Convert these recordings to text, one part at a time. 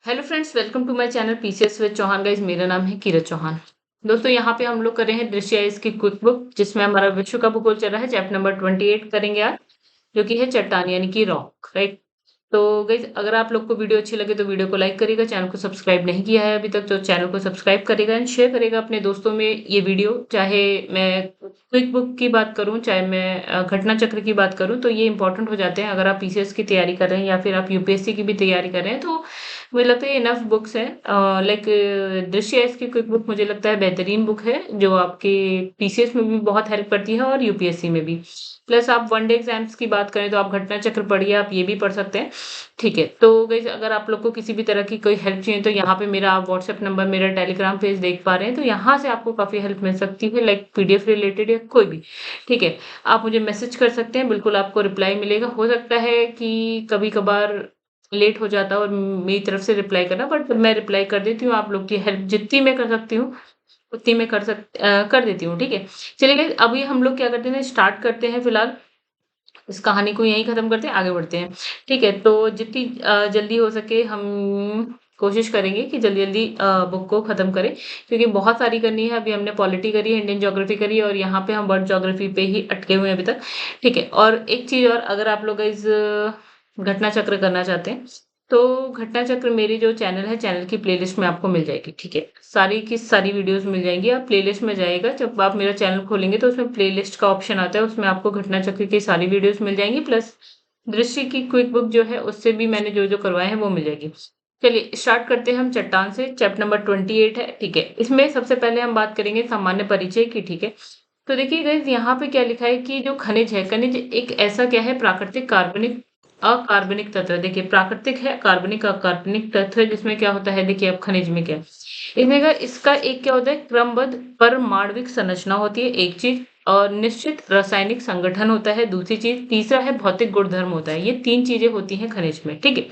Hello friends, welcome to my channel PCS with Chauhan guys. मेरा नाम है कीरत चौहान। दोस्तों, यहाँ पे हम लोग कर रहे हैं दृश्य इसकी क्विक बुक, जिसमें हमारा विश्व का भूगोल चल रहा है। चैप्टर नंबर 28 करेंगे आज, जो कि है चट्टान यानी कि रॉक, राइट। तो गाइस, अगर आप लोग को वीडियो अच्छी लगे तो वीडियो को लाइक करिएगा। चैनल को सब्सक्राइब नहीं किया है अभी तक तो चैनल को सब्सक्राइब करेगा एंड शेयर करेगा अपने दोस्तों में ये वीडियो। चाहे मैं क्विक बुक की बात करूं, चाहे मैं घटना चक्र की बात करूं, तो ये इंपॉर्टेंट हो जाते हैं। अगर आप पीसीएस की तैयारी कर रहे हैं या फिर आप यूपीएससी की भी तैयारी कर रहे हैं, तो मुझे लगता है इनफ बुक्स है। लाइक दृश्य इसकी क्विक बुक मुझे लगता है बेहतरीन बुक है, जो आपके पीसीएस में भी बहुत हेल्प करती है और यूपीएससी में भी। प्लस आप वन डे एग्जाम्स की बात करें तो आप घटना चक्र पढ़िए, आप ये भी पढ़ सकते हैं। ठीक है, तो गाइस, अगर आप लोग को किसी भी तरह की कोई हेल्प चाहिए तो यहाँ पे मेरा आप व्हाट्सएप नंबर, मेरा टेलीग्राम पेज देख पा रहे हैं, तो यहाँ से आपको काफ़ी हेल्प मिल सकती है, लाइक पीडीएफ रिलेटेड या कोई भी। ठीक है, आप मुझे मैसेज कर सकते हैं, बिल्कुल आपको रिप्लाई मिलेगा। हो सकता है कि कभी कभार लेट हो जाता है और मेरी तरफ से रिप्लाई करना, बट मैं रिप्लाई कर देती हूँ। आप लोग की हेल्प जितनी मैं कर सकती हूँ उतनी मैं कर देती हूँ। ठीक है, चलिए guys, अभी हम लोग क्या करते हैं, स्टार्ट करते हैं। फिलहाल इस कहानी को यहीं खत्म करते हैं, आगे बढ़ते हैं। ठीक है, तो जितनी जल्दी हो सके हम कोशिश करेंगे कि जल्दी जल्दी बुक को खत्म करें, क्योंकि बहुत सारी करनी है। अभी हमने पॉलिटी करी है, इंडियन ज्योग्राफी करी है, और यहाँ पे हम वर्ल्ड ज्योग्राफी पे ही अटके हुए हैं अभी तक। ठीक है, और एक चीज और, अगर आप लोग इस घटना चक्र करना चाहते हैं तो घटना चक्र मेरी जो चैनल है, चैनल की प्लेलिस्ट में आपको मिल जाएगी। ठीक है, सारी की सारी वीडियोस मिल जाएंगी। आप प्लेलिस्ट में जाएगा, जब आप मेरा चैनल खोलेंगे तो उसमें प्लेलिस्ट का ऑप्शन आता है, उसमें आपको घटना चक्र की सारी वीडियोस मिल जाएंगी। प्लस दृश्य की क्विक बुक जो है, उससे भी मैंने जो जो करवाए हैं वो मिल जाएगी। चलिए स्टार्ट करते हैं हम चट्टान से। चैप्टर नंबर 28 है। ठीक है, इसमें सबसे पहले हम बात करेंगे सामान्य परिचय की। ठीक है, तो देखिए गाइस, यहाँ पे क्या लिखा है कि जो खनिज है, खनिज एक ऐसा क्या है, प्राकृतिक कार्बनिक अकार्बनिक तत्व। देखिए, प्राकृतिक है, कार्बनिक अकार्बनिक तत्व है, जिसमें क्या होता है, देखिए अब खनिज में क्या है, इसमें इसका एक क्या होता है, क्रमबद्ध परमाणविक संरचना होती है, एक चीज। और निश्चित रासायनिक संगठन होता है, दूसरी चीज। तीसरा है भौतिक गुणधर्म होता है। ये तीन चीजें होती हैं खनिज में। ठीक है,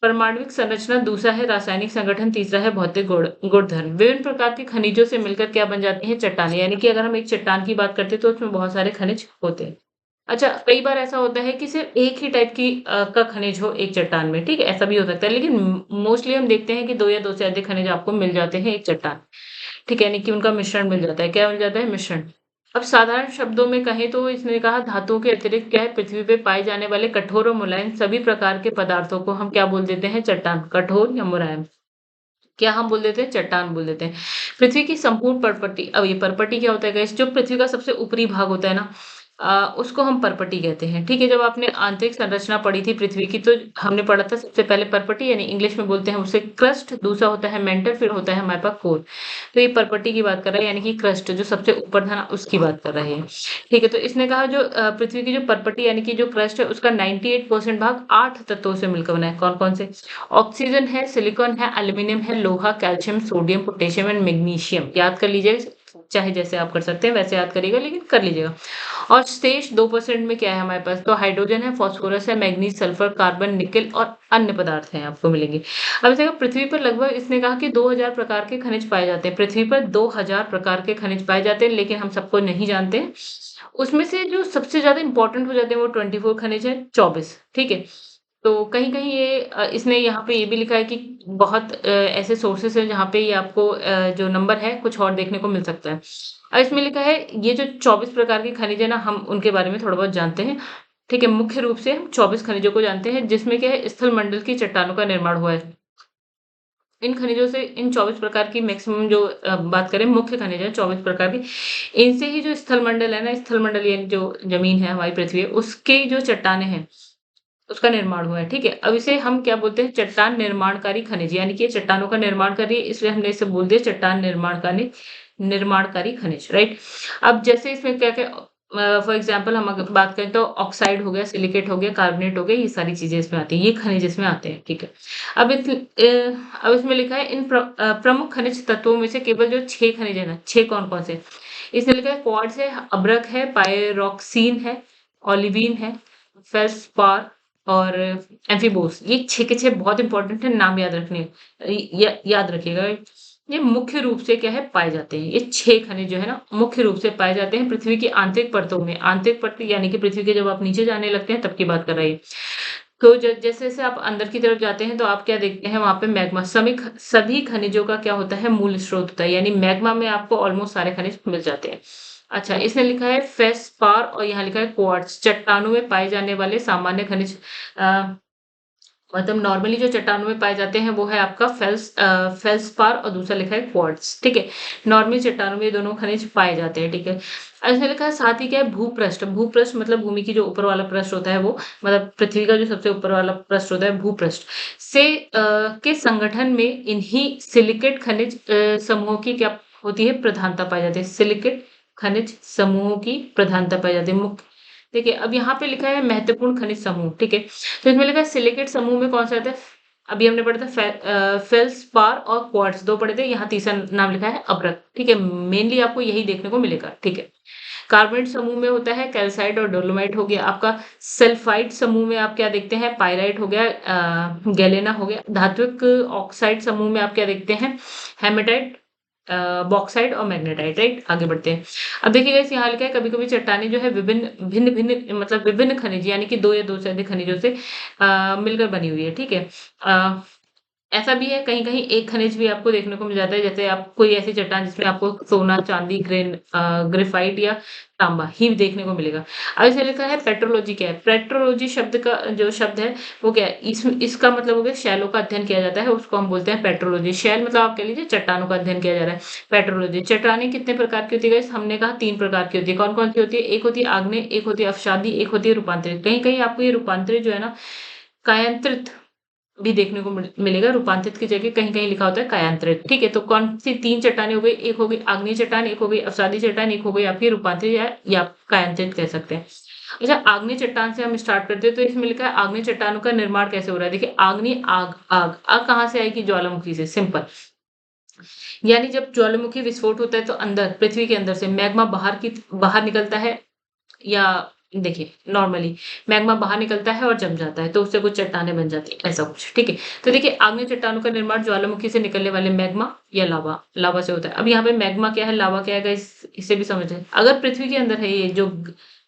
परमाणविक संरचना, दूसरा है रासायनिक संगठन, तीसरा है भौतिक गुणधर्म। विभिन्न प्रकार के खनिजों से मिलकर क्या बन जाती हैं, चट्टानें। यानी कि अगर हम एक चट्टान की बात करते हैं तो उसमें बहुत सारे खनिज होते हैं। अच्छा, कई बार ऐसा होता है कि सिर्फ एक ही टाइप की का खनिज हो एक चट्टान में। ठीक है, ऐसा भी हो सकता है, लेकिन मोस्टली हम देखते हैं कि दो या दो से अधिक खनिज आपको मिल जाते हैं एक चट्टान। ठीक है, यानी कि उनका मिश्रण मिल जाता है। क्या मिल जाता है, मिश्रण। अब साधारण शब्दों में कहें तो इसने कहा, धातुओं के अतिरिक्त क्या है, पृथ्वी पे पाए जाने वाले कठोर और मुलायम सभी प्रकार के पदार्थों को हम क्या बोल देते हैं, चट्टान। कठोर या मुलायम क्या हम बोल देते हैं, चट्टान बोल देते हैं। पृथ्वी की संपूर्ण परपटी, अब ये परपटी क्या होता है गाइस, जो पृथ्वी का सबसे ऊपरी भाग होता है ना, उसको हम परपटी कहते हैं। ठीक है, जब आपने आंतरिक संरचना पढ़ी थी पृथ्वी की, तो हमने पढ़ा था सबसे पहले परपटी, यानी इंग्लिश में बोलते हैं उसे क्रस्ट, दूसरा होता है मेंटल, फिर होता है हमारे पास कोर। तो ये परपटी की बात कर रहा है, यानी कि क्रस्ट जो सबसे ऊपर था ना, उसकी बात कर रहे हैं। ठीक है, तो इसने कहा जो पृथ्वी की जो परपटी यानी कि जो क्रस्ट है, उसका 98% भाग 8 तत्वों से मिलकर बना है। कौन कौन से, ऑक्सीजन है, सिलिकॉन है, एल्यूमिनियम है, लोहा, calcium, sodium, potassium and magnesium. याद कर लीजिएगा, चाहे जैसे आप कर सकते हैं वैसे याद करिएगा, लेकिन कर लीजिएगा। और शेष 2% में क्या है हमारे पास, तो हाइड्रोजन है, फास्फोरस है, मैग्नीज, सल्फर, कार्बन, निकेल और अन्य पदार्थ हैं आपको मिलेंगे। अब इसने कहा पृथ्वी पर लगभग, इसने कहा कि 2000 प्रकार के खनिज पाए जाते हैं। पृथ्वी पर 2000 प्रकार के खनिज पाए जाते हैं, लेकिन हम सबको नहीं जानते हैं। उसमें से जो सबसे ज्यादा इंपॉर्टेंट हो जाते हैं वो 24 खनिज है, 24। ठीक है, तो कहीं-कहीं ये इसने यहाँ पे ये भी लिखा है कि बहुत ऐसे सोर्सेस हैं जहाँ पे ये आपको जो नंबर है कुछ और देखने को मिल सकता है। इसमें लिखा है ये जो 24 प्रकार के खनिज है ना, हम उनके बारे में थोड़ा बहुत जानते हैं। ठीक है, मुख्य रूप से हम 24 खनिजों को जानते हैं, जिसमें क्या है, स्थल मंडल की चट्टानों का निर्माण हुआ है। इन खनिजों से, इन 24 प्रकार की मैक्सिमम जो बात करें मुख्य खनिज है 24 प्रकार की, इनसे ही जो स्थल मंडल है ना, स्थल मंडल यानी जो जमीन है हमारी पृथ्वी है, उसके जो चट्टानें हैं उसका निर्माण हुआ है। ठीक है, अब इसे हम क्या बोलते हैं, चट्टान निर्माणकारी खनिज, यानी कि ये चट्टानों का निर्माण कर रही है, इसलिए हमने इसे बोल दिया चट्टान निर्माणकारी खनिज, राइट। अब जैसे इसमें क्या क्या, फॉर एग्जाम्पल हम अगर बात करें तो ऑक्साइड हो गया, सिलिकेट हो गया, कार्बोनेट हो गया, ये सारी चीजें इसमें आती हैं, ये खनिज इसमें आते हैं। ठीक है, अब अब इसमें लिखा है इन प्रमुख खनिज तत्वों में से केवल जो 6 खनिज है ना, 6 कौन कौन से, इसमें लिखा है क्वार्ट्ज है, अब्रक है, पायरोक्सीन है, ओलिवीन है, फेल्सपार और एम्फीबोस। ये 6 के 6 बहुत इंपॉर्टेंट है, नाम याद रखने, याद रखिएगा। ये मुख्य रूप से क्या है, पाए जाते हैं। ये 6 खनिज जो है ना, मुख्य रूप से पाए जाते हैं पृथ्वी की आंतरिक परतों में। आंतरिक परत यानी कि पृथ्वी के जब आप नीचे जाने लगते हैं तब की बात कर रही है। तो जैसे-जैसे आप अंदर की तरफ जाते हैं तो आप क्या देखते हैं वहाँ पे मैग्मा सभी खनिजों का क्या होता है मूल स्रोत होता है, यानी मैग्मा में आपको ऑलमोस्ट सारे खनिज मिल जाते हैं। अच्छा, इसने लिखा है फेस्पार और यहाँ लिखा है क्वार्ट्ज, चट्टानों में पाए जाने वाले सामान्य खनिज अ, मतलब नॉर्मली जो चट्टानों में पाए जाते हैं वो है आपका फेल्सपार और दूसरा लिखा है क्वार्ट्ज, ठीक है। नॉर्मली चट्टानों में ये दोनों खनिज पाए जाते हैं, ठीक है। ऐसे लिखा है साथ ही क्या है भूपृष्ठ, भूपृष्ठ मतलब भूमि की जो ऊपर वाला पृष्ठ होता है वो, मतलब पृथ्वी का जो सबसे ऊपर वाला पृष्ठ होता है भूपृष्ठ से के संगठन में इन्हीं सिलिकेट खनिज समूहों की क्या होती है प्रधानता पाई जाती है। सिलिकेट खनिज समूहों की प्रधानता पाई जाती है। मुख्य देखिए अब यहाँ पे लिखा है महत्वपूर्ण खनिज समूह, ठीक है। तो इसमें लिखा है सिलिकेट समूह में कौन-सा आता है? अभी हमने पढ़ा था फेल्डस्पार और क्वार्ट्ज 2 पढ़े थे, यहाँ तीसरा नाम लिखा है अभ्रक, ठीक है। मेनली आपको यही देखने को मिलेगा, ठीक है। कार्बोनेट समूह में होता है कैल्साइट और डोलोमाइट हो गया आपका। सल्फाइड समूह में आप क्या देखते हैं? पाइराइट हो गया, गैलेना हो गया। धात्विक ऑक्साइड समूह में आप क्या देखते हैं? हेमेटाइट, बॉक्साइट और मैग्नेटाइट, राइट? आगे बढ़ते हैं। अब देखिए गाइस यहाँ लिखा है कभी-कभी चट्टानें जो है विभिन्न भिन्न-भिन्न मतलब विभिन्न खनिज यानी कि 2 या 2 से अधिक खनिजों से मिलकर बनी हुई है, ठीक है। अ, ऐसा भी है कहीं-कहीं एक खनिज भी आपको देखने को मिल जाता है, जैसे आप कोई ऐसी चट्टान जिसमें आपको सोना, चांदी, ग्रेफाइट या तांबा ही देखने को मिलेगा। अब इसे लिखा है पेट्रोलॉजी क्या है? पेट्रोलॉजी शब्द का जो शब्द है वो क्या है? इसका मतलब हो गया शैलों का अध्ययन किया जाता है, उसको हम बोलते हैं पेट्रोलॉजी। शैल मतलब आप कह लीजिए चट्टानों का अध्ययन किया जा रहा है। पेट्रोलॉजी चट्टानें कितने प्रकार की होती है गाइस? हमने कहा 3 प्रकार की होती है। कौन-कौन सी होती है? एक होती है आग्नेय, एक होती है अवसादी, एक होती है रूपांतरित। कहीं-कहीं आपको ये रूपांतरित जो है ना कायांतरित भी देखने को मिलेगा। रूपांतरित की जगह कहीं-कहीं लिखा होता है कायांतरित, ठीक है? तो कौन-सी 3 चट्टानें हो गई? एक हो गई आग्नेय चट्टान, एक हो गई अवसादी चट्टान, एक हो गई आपकी रूपांतरित या आप कायांतरित कह सकते हैं। अच्छा, आग्नेय चट्टान से हम स्टार्ट करते हैं, तो इसमें लिखा है आग्नेय चट्टानों का निर्माण कैसे हो रहा है? देखिए आग्नेय आग कहाँ से आएगी? ज्वालामुखी से, सिंपल। यानी जब ज्वालामुखी विस्फोट होता है तो अंदर पृथ्वी के अंदर से मैग्मा बाहर निकलता है, या देखिए नॉर्मली मैग्मा बाहर निकलता है और जम जाता है, तो उससे कुछ चट्टानें बन जाती हैं, ऐसा कुछ, ठीक है। तो देखिए आग्नेय चट्टानों का निर्माण ज्वालामुखी से निकलने वाले मैग्मा या लावा से होता है। अब यहाँ पे मैग्मा क्या है, लावा क्या है गाइस, इसे भी समझें। अगर पृथ्वी के अंदर है ये जो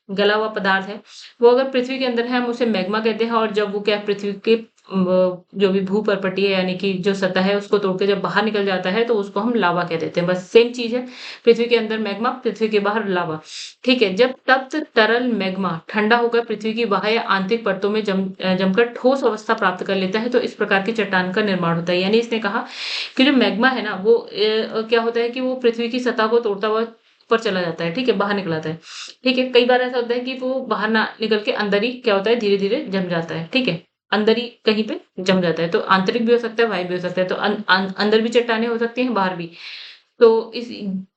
गला हुआ पदार्थ है, वो अगर पृथ्वी के अंदर है हम उसे मैग्मा कहते हैं, और जब वो क्या है पृथ्वी के जो भी भूपर्पटीय है यानी कि जो सतह है उसको तोड़ के जब बाहर निकल जाता है तो उसको हम लावा कह देते हैं। बस सेम चीज़ है, पृथ्वी के अंदर मैग्मा, पृथ्वी के बाहर लावा। ठीक है, जब तप्त तरल मैग्मा ठंडा होकर पृथ्वी की बाह्य या आंतरिक परतों में जमकर ठोस अवस्था प्राप्त कर लेता है तो इस प्रकार की चट्टान का निर्माण होता है। यानी इसने कहा कि जो मैग्मा है ना वो क्या होता है कि वो पृथ्वी की सतह को तोड़ता हुआ ऊपर चला जाता है, ठीक है, बाहर निकल आता है। ठीक है, कई बार ऐसा होता है कि वो बाहर ना निकल के अंदर ही क्या होता है धीरे-धीरे जम जाता है, ठीक है। अंदर ही कहीं पे जम जाता है, तो आंतरिक भी हो सकता है, बाह्य भी हो सकता है। तो अंदर भी चट्टानें हो सकती हैं, बाहर भी। तो इस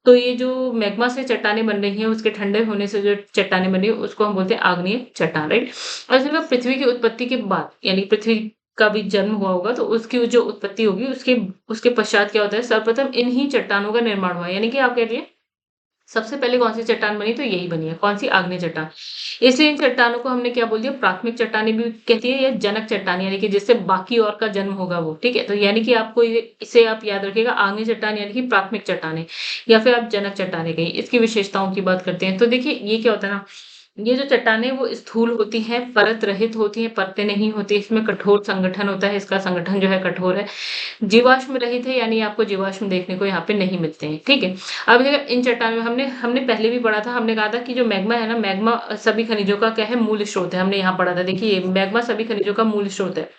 तो ये जो मैग्मा से चट्टानें बन रही हैं, उसके ठंडे होने से जो चट्टानें बन रही हैं, उसको हम बोलते हैं आग्नेय चट्टान, राइट? और इसमें पृथ्वी की उत्पत्ति के बाद, यानी पृथ्वी का भी जन्म हुआ होगा, तो उसकी जो उत्पत्ति होगी, उसके उसके पश्चात क्या होता है, सर्वप्रथम इन्हीं चट्टानों का निर्माण हुआ है। यानी कि आप कह रहिए सबसे पहले कौन-सी चट्टान बनी? तो यही बनी है। कौन-सी? आग्नेय चट्टान। इसलिए इन चट्टानों को हमने क्या बोल दिया? प्राथमिक चट्टानें भी कहती है या जनक चट्टान, यानी कि जिससे बाकी और का जन्म होगा वो, ठीक है? तो यानी कि आपको ये इसे आप याद रखिएगा, आग्नेय चट्टान यानी कि प्राथमिक चट्टानें या फिर आप जनक चट्टानें कहिए। इसकी विशेषताओं की बात करते हैं। तो देखिए ये क्या होता है ना, ये जो चट्टानें वो स्थूल होती हैं, परत रहित होती हैं, परतें नहीं होती, इसमें कठोर संगठन होता है, इसका संगठन जो है कठोर है। जीवाश्म रहित है, यानी आपको जीवाश्म देखने को यहाँ पे नहीं मिलते हैं, ठीक है। अब देखिए इन चट्टानों में हमने हमने पहले भी पढ़ा था, हमने कहा था कि जो मैग्मा है ना, मैग्मा सभी खनिजों का क्या है? मूल स्रोत है। हमने यहाँ पढ़ा था, देखिए मैग्मा सभी खनिजों का मूल स्रोत है।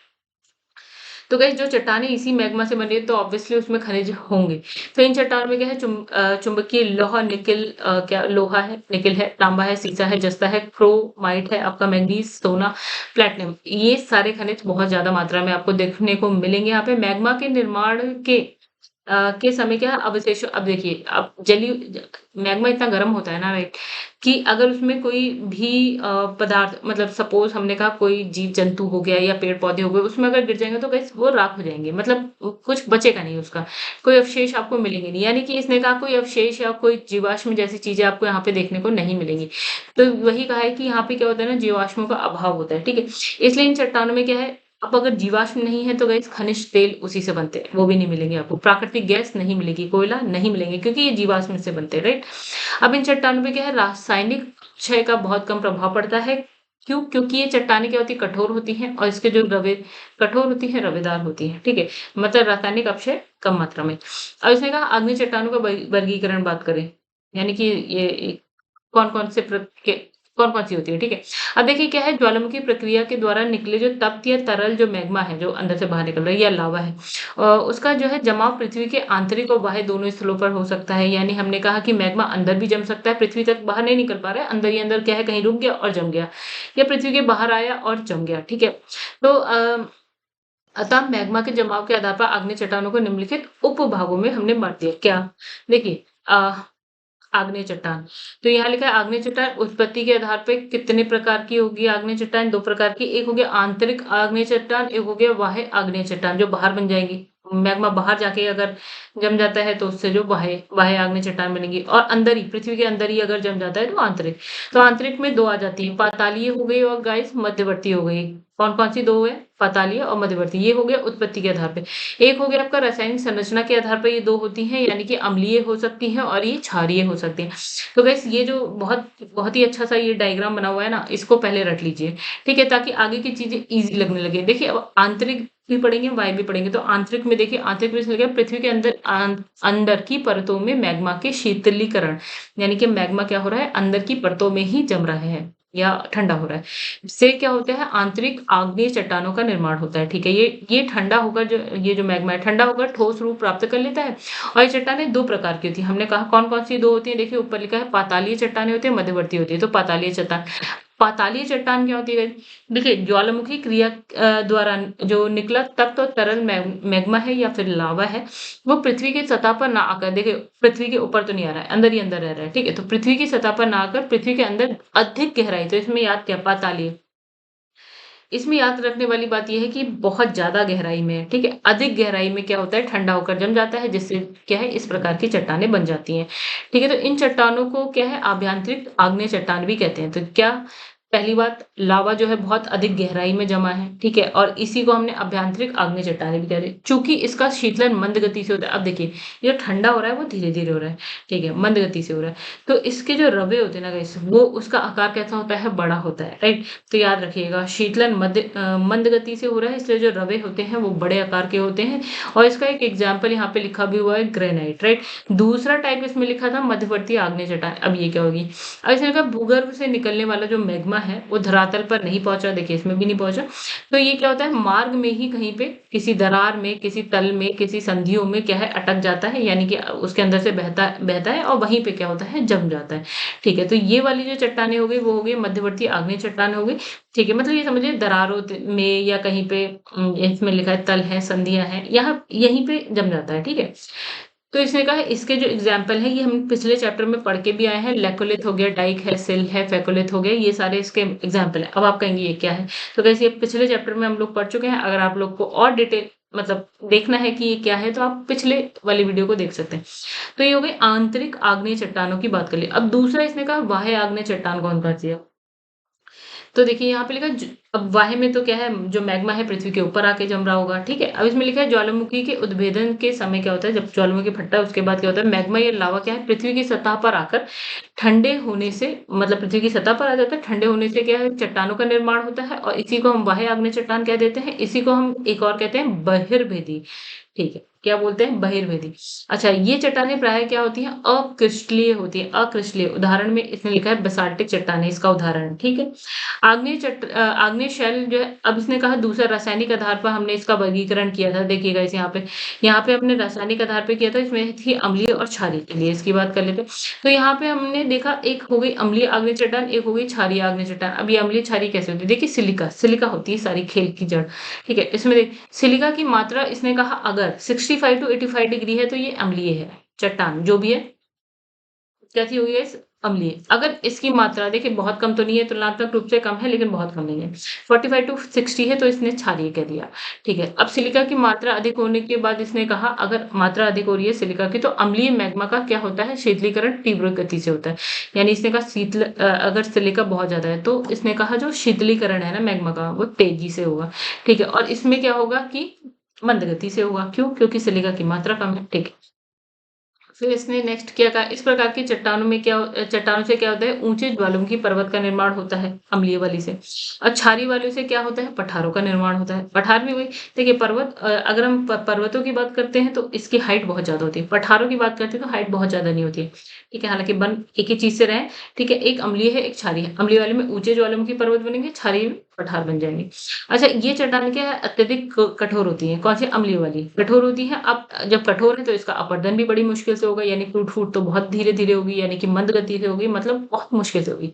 तो गाइस जो चट्टानें इसी मैग्मा से बनी है तो ऑब्वियसली उसमें खनिज होंगे। तो इन चट्टानों में क्या है? चुंबकीय लौह निकिल, क्या लोहा है, निकिल है, तांबा है, सीसा है, जस्ता है, क्रोमाइट है, आपका मैंगनीज, सोना, प्लैटिनम, ये सारे खनिज बहुत ज्यादा मात्रा में आपको देखने को मिलेंगे यहाँ पे। मैग्मा के निर्माण के समय क्या है अवशेषों, अब देखिए अब जलीय मैग्मा इतना गर्म होता है ना, राइट, कि अगर उसमें कोई भी पदार्थ, मतलब सपोज हमने कहा कोई जीव जंतु हो गया या पेड़ पौधे हो गए, उसमें अगर गिर जाएंगे तो गाइस वो राख हो जाएंगे, मतलब कुछ बचेगा नहीं उसका, कोई अवशेष आपको मिलेंगे नहीं। यानी कि इसने कहा कोई अवशेष या कोई जीवाश्म जैसी चीजें आपको यहाँ पे देखने को नहीं मिलेंगी। तो वही कहा है कि यहाँ पे क्या होता है ना, जीवाश्मों का अभाव होता है, ठीक है। इसलिए इन चट्टानों में क्या है, अब अगर जीवाश्म नहीं है तो गाइस खनिज तेल उसी से बनते हैं, वो भी नहीं मिलेंगे आपको। प्राकृतिक गैस नहीं मिलेगी, कोयला नहीं मिलेंगे, क्योंकि ये जीवाश्म से बनते हैं, राइट। अब इन चट्टानों पे क्या है, रासायनिक क्षय का बहुत कम प्रभाव पड़ता है। क्यों? क्योंकि ये चट्टानें क्या होती है, कठोर होती हैं और इसके जो रवे कठोर होती हैं, रवेदार होती हैं, ठीक है? मतलब रासायनिक अपक्षय कम मात्रा में। अब इसने कहा आग्नेय चट्टानों का वर्गीकरण बात करें, यानी कि ये कौन-कौन से प्र के कौन-कौन सी होती है, ठीक है? अब देखिए क्या है, ज्वालामुखी प्रक्रिया के द्वारा निकले जो तप्त या तरल जो मैग्मा है, जो अंदर से बाहर निकल रहा है या लावा है, उसका जो है जमाव पृथ्वी के आंतरिक और बाह्य दोनों स्थलों पर हो सकता है। यानी हमने कहा कि मैग्मा अंदर भी जम सकता है, पृथ्वी तक बाहर नहीं निकल पा रहा है, अंदर ही अंदर क्या है, कहीं रुक गया और जम गया, या पृथ्वी के बाहर आया और जम गया, ठीक है? तो अतः मैग्मा के जमाव के आधार पर आग्नेय चट्टानों को निम्नलिखित उपभागों में हमने बाँट दिया। क्या? देखिए आग्नेय चट्टान। तो यहाँ लिखा है आग्नेय चट्टान उत्पत्ति के आधार पे कितने प्रकार की होगी आग्नेय चट्टान? 2 प्रकार की। एक हो गया आंतरिक आग्नेय चट्टान, एक हो गया बाह्य आग्नेय चट्टान, जो बाहर बन जाएगी। मैग्मा बाहर जाके अगर जम जाता है तो उससे जो बाह्य बाह्य आग्नेय चट्टान बनेगी, और अंदर ही पृथ्वी के अंदर ही अगर जम जाता है तो आंतरिक। तो आंतरिक में 2 आ जाती है, पातालीय हो गई और गाइस मध्यवर्ती हो गई। कौन-कौन सी 2 है? पातालीय और मध्यवर्ती। ये हो गया उत्पत्ति के आधार पे। एक हो गया आपका रासायनिक संरचना के आधार पर ये 2 होती हैं, यानी कि अम्लीय हो सकती हैं और ये क्षारीय हो सकती हैं। तो गाइस ये जो बहुत बहुत ही अच्छा-सा ये डायग्राम बना हुआ है ना, इसको पहले रट लीजिए, ठीक है? ताकि आगे की चीज़ें ईज़ी लगने लगे। देखिए अब आंतरिक भी पढ़ेंगे, बाह्य भी पढ़ेंगे। तो आंतरिक में देखिए, आंतरिक में इसमें लिखा है पृथ्वी के अंदर अंदर की परतों में मैग्मा के शीतलीकरण, यानी कि मैग्मा क्या हो रहा है, अंदर की परतों में ही जम रहा है या ठंडा हो रहा है। इससे क्या होता है, आंतरिक आग्नेय चट्टानों का निर्माण होता है, ठीक है? ये ठंडा होकर जो ये जो मैग्मा है, ठंडा होकर ठोस रूप प्राप्त कर लेता है। और ये चट्टानें 2 प्रकार की होती हैं। हमने कहा कौन-कौन सी 2 होती हैं? देखिए ऊपर लिखा है पातालीय चट्टानें होती हैं, मध्यवर्ती होती है। तो पातालीय चट्टान, पातालीय चट्टान क्या होती है? देखिए ज्वालामुखी क्रिया द्वारा जो निकला तप्त और तरल मैग्मा है या फिर लावा है, वो पृथ्वी की सतह पर ना आकर, देखिए पृथ्वी के ऊपर तो नहीं आ रहा है, अंदर ही अंदर रह रहा है, ठीक है? तो पृथ्वी की सतह पर ना आकर पृथ्वी के अंदर अधिक गहराई, तो इसमें याद क्या, पातालीय। इसमें याद रखने वाली बात ये है कि बहुत ज़्यादा गहराई में है, ठीक है? अधिक गहराई में क्या होता है, ठंडा होकर जम जाता है, जिससे क्या है, इस प्रकार की चट्टानें बन जाती हैं, ठीक है? तो इन चट्टानों को क्या है, आभ्यंतरिक आग्नेय चट्टान भी कहते हैं। तो क्या, पहली बात, लावा जो है बहुत अधिक गहराई में जमा है, ठीक है? और इसी को हमने आभ्यंतरिक आग्नेय चट्टानें भी कहते हैं। चूँकि इसका शीतलन मंद गति से होता है। अब देखिए, ये जो ठंडा हो रहा है वो धीरे-धीरे हो रहा है, ठीक है? मंद गति से हो रहा है। तो इसके जो रवे होते हैं ना गाइस, वो उसका आकार कैसा होता है, बड़ा होता है, राइट? तो याद रखिएगा, शीतलन मंद गति से हो रहा है, इसलिए जो रवे होते हैं वो बड़े आकार के होते हैं। और इसका एक एग्जाम्पल यहाँ पे लिखा भी हुआ है, ग्रेनाइट, राइट? दूसरा टाइप इसमें लिखा था मध्यवर्ती आग्नेय चट्टान। अब ये क्या होगी? अब इसने कहा भूगर्भ से निकलने वाला जो मैग्मा है वो धरातल पर नहीं पहुंचा, देखिए इसमें भी नहीं पहुंचा। तो ये क्या होता है, मार्ग में ही कहीं पे किसी दरार में, किसी तल में, किसी संधियों में क्या है, अटक जाता है, यानी कि उसके अंदर से बहता बहता है और वहीं पे क्या होता है, जम जाता है, ठीक है? तो ये वाली जो चट्टानें हो गई वो हो गई मध्यवर्ती आग्नेय चट्टान हो गई, ठीक है? मतलब ये समझिए दरारों में या कहीं पे इसमें लिखा है तल है, संधियां हैं, यहाँ यहीं पे जम जाता है, ठीक है? तो इसने कहा इसके जो एग्जाम्पल है ये हम पिछले चैप्टर में पढ़ के भी आए हैं। लेकोलिथ हो गया, डाइक है, सिल है, फेकोलिथ हो गया, ये सारे इसके एग्जाम्पल हैं। अब आप कहेंगे ये क्या है? तो कैसे, ये पिछले चैप्टर में हम लोग पढ़ चुके हैं। अगर आप लोग को और डिटेल मतलब देखना है कि ये क्या है, तो आप पिछले वाली वीडियो को देख सकते हैं। तो ये हो गई आंतरिक आग्नेय चट्टानों की बात कर ली। अब दूसरा इसने कहा बाह्य आग्नेय चट्टान कौन-कौन सी है? तो देखिए यहाँ पे लिखा है अब वाह्य में तो क्या है, जो मैग्मा है पृथ्वी के ऊपर आके जम रहा होगा, ठीक है? अब इसमें लिखा है ज्वालामुखी के उद्भेदन के समय क्या होता है, जब ज्वालामुखी फटता है उसके बाद क्या होता है, मैग्मा या लावा क्या है, पृथ्वी की सतह पर आकर ठंडे होने से, मतलब पृथ्वी की सतह पर आ जाता है, ठंडे होने से क्या है, चट्टानों का निर्माण होता है और इसी को हम बाह्य आग्नेय चट्टान कह देते हैं। इसी को हम एक और कहते हैं बहिर्भेदी, ठीक है? क्या बोलते हैं, बहिर्भेदी। अच्छा, ये चट्टानें प्रायः क्या होती हैं, अक्रिस्टलीय होती हैं, अक्रिस्टलीय। उदाहरण में इसने लिखा है बेसाल्टिक चट्टानें, इसका उदाहरण, ठीक है? आग्नेय शैल जो है, अब इसने कहा दूसरा रासायनिक आधार पर हमने इसका वर्गीकरण किया था। देखिएगा इस यहाँ पे हमने रासायनिक आधार पे किया था, इसमें थी अम्लीय और क्षारीय। चलिए इसकी बात कर लेते हैं। तो यहाँ पे हमने देखा, एक हो गई अम्लीय आग्नेय चट्टान, एक हो गई क्षारीय आग्नेय चट्टान। अब ये अम्लीय क्षारीय कैसे होती है? देखिए सिलिका होती है सारी खेल की जड़, ठीक है? इसमें सिलिका की मात्रा इसने कहा अगर 65 टू 85 डिग्री है तो ये अम्लीय है, चट्टान जो भी है कैसी हुई है, अम्लीय। अगर इसकी मात्रा देखिए बहुत कम तो नहीं है, तुलनात्मक रूप से कम है लेकिन बहुत कम नहीं है। 45 टू 60 है तो इसने क्षारीय कह दिया, ठीक है? अब सिलिका की मात्रा अधिक होने के बाद इसने कहा अगर मात्रा अधिक हो रही है सिलिका की, तो अम्लीय मैग्मा का क्या होता है, शीतलीकरण तीव्र गति से होता है। यानी इसने कहा अगर सिलिका बहुत ज्यादा है तो इसने कहा जो शीतलीकरण है ना मैग्मा का, वो तेजी से होगा, ठीक है? और इसमें क्या होगा कि मंद गति से होगा। क्यों? क्योंकि सिलिका की मात्रा कम है, ठीक है? फिर इसने नेक्स्ट क्या कहा, इस प्रकार की चट्टानों से क्या होता है, ऊंचे ज्वालामुखी पर्वत का निर्माण होता है अम्लीय वाली से। और क्षारीय वाले से क्या होता है, पठारों का निर्माण होता है। पठार में वही देखिए, अगर हम पर्वतों की बात करते हैं तो इसकी हाइट बहुत ज्यादा होती है, पठारों की बात करते हैं तो हाइट बहुत ज्यादा नहीं होती है। ठीक है, हालांकि बन एक ही चीज से रहे। ठीक है, एक अम्लीय है, एक क्षारीय है। अम्लीय वाले में ऊंचे ज्वालामुखी पर्वत बनेंगे, क्षारीय में पठार बन जाएंगे। अच्छा, ये चट्टान क्या है, अत्यधिक कठोर होती है। कौन सी, अम्लीय वाली कठोर होती है। अब जब कठोर है तो इसका अपरदन भी बड़ी मुश्किल से होगा, यानी टूट फूट तो बहुत धीरे धीरे होगी, यानी कि मंद गति से होगी, मतलब बहुत मुश्किल से होगी।